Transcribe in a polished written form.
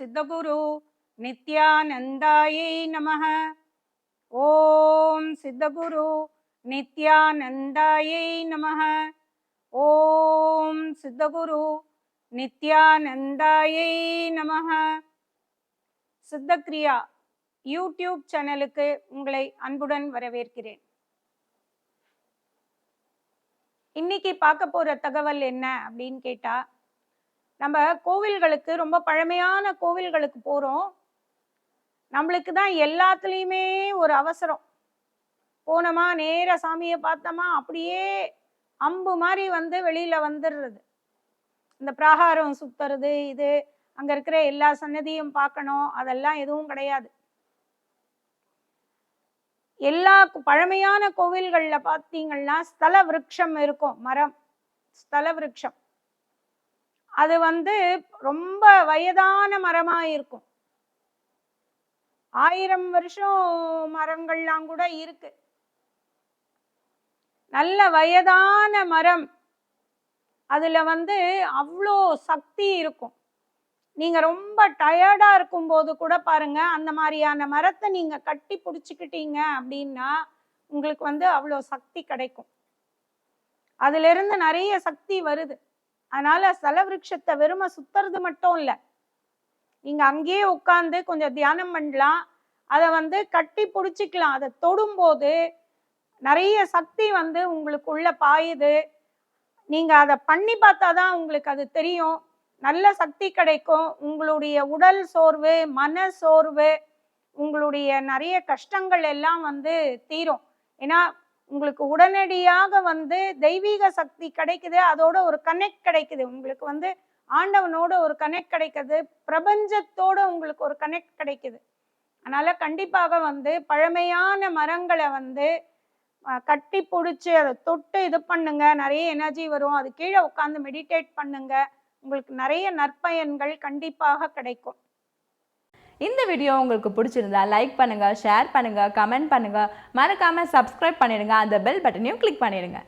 சித்தகுரு நித்யானந்தாயை நமः. ஓம் சித்தகுரு நித்யானந்தாயை நமः. ஓம் சித்தகுரு நித்யானந்தாயை நமः. சித்தக்ரியா யூடியூப் சேனலுக்கு உங்களை அன்புடன் வரவேற்கிறேன். இன்னைக்கு பார்க்க போற தகவல் என்ன அப்படின்னு கேட்டா, நம்ம கோவில்களுக்கு, ரொம்ப பழமையான கோவில்களுக்கு போறோம். நம்மளுக்கு தான் எல்லாத்துலேயுமே ஒரு அவசரம். போனோமா, நேர சாமியை பார்த்தோமா, அப்படியே அம்பு மாதிரி வெளியில வந்துடுறது. இந்த பிராகாரம் சுத்துறது, இது அங்க இருக்கிற எல்லா சன்னதியும் பார்க்கணும், அதெல்லாம் எதுவும் கிடையாது. எல்லா பழமையான கோவில்கள்ல பார்த்தீங்கன்னா ஸ்தல விருட்சம் இருக்கும், மரம், ஸ்தல விருட்சம். அது ரொம்ப வயதான மரமா இருக்கும். 1000 வருஷம் மரங்கள்லாம் கூட இருக்கு. நல்ல வயதான மரம். அதுல அவ்வளோ சக்தி இருக்கும். நீங்க ரொம்ப டயர்டா இருக்கும்போது கூட பாருங்க, அந்த மாதிரியான மரத்தை நீங்க கட்டி பிடிச்சிக்கிட்டீங்க அப்படின்னா உங்களுக்கு அவ்வளோ சக்தி கிடைக்கும். அதுல இருந்து நிறைய சக்தி வருது. அதனால ஸ்தல விருட்சத்தை வெறுமை சுத்துறது மட்டும் இல்லை, நீங்க அங்கேயே உட்கார்ந்து கொஞ்சம் தியானம் பண்ணலாம். அதை கட்டி பிடிச்சிக்கலாம். அதை தொடும்போது நிறைய சக்தி உங்களுக்குள்ள பாயுது. நீங்க அதை பண்ணி பார்த்தாதான் உங்களுக்கு அது தெரியும். நல்ல சக்தி கிடைக்கும். உங்களுடைய உடல் சோர்வு, மன சோர்வு, உங்களுடைய நிறைய கஷ்டங்கள் எல்லாம் தீரும். ஏன்னா உங்களுக்கு உடனடியாக தெய்வீக சக்தி கிடைக்குது. அதோட ஒரு கனெக்ட் கிடைக்குது. உங்களுக்கு ஆண்டவனோட ஒரு கனெக்ட் கிடைக்குது. பிரபஞ்சத்தோட உங்களுக்கு ஒரு கனெக்ட் கிடைக்குது. அதனால கண்டிப்பாக பழமையான மரங்களை கட்டி பிடிச்சி அதை தொட்டு இது பண்ணுங்க. நிறைய எனர்ஜி வரும். அது கீழே உட்காந்து மெடிடேட் பண்ணுங்க. உங்களுக்கு நிறைய நற்பயன்கள் கண்டிப்பாக கிடைக்கும். இந்த வீடியோ உங்களுக்கு பிடிச்சிருந்தா லைக் பண்ணுங்க, ஷேர் பண்ணுங்க, கமெண்ட் பண்ணுங்க, மறக்காம சப்ஸ்கிரைப் பண்ணிடுங்க. அந்த பெல் பட்டனையும் கிளிக் பண்ணிடுங்க.